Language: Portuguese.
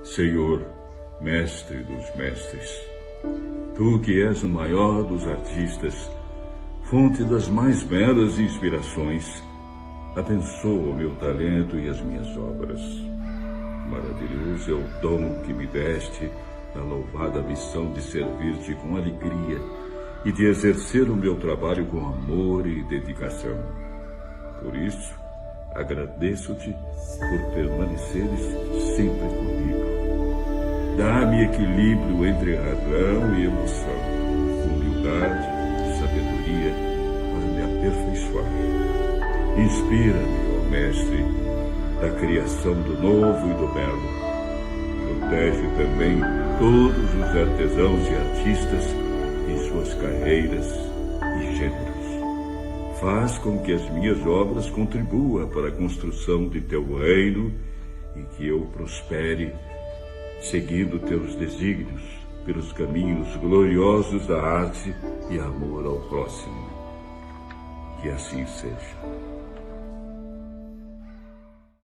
Senhor, mestre dos mestres, tu que és o maior dos artistas, fonte das mais belas inspirações, abençoa o meu talento e as minhas obras. Maravilhoso é o dom que me deste na louvada missão de servir-te com alegria e de exercer o meu trabalho com amor e dedicação. Por isso, agradeço-te por permaneceres sempre comigo. Dá-me equilíbrio entre razão e emoção, humildade e sabedoria para me aperfeiçoar. Inspira-me, ó Mestre, da criação do novo e do belo. Protege também todos os artesãos e artistas em suas carreiras e gêneros. Faz com que as minhas obras contribuam para a construção de teu reino e que eu prospere, seguindo teus desígnios pelos caminhos gloriosos da arte e amor ao próximo. Que assim seja.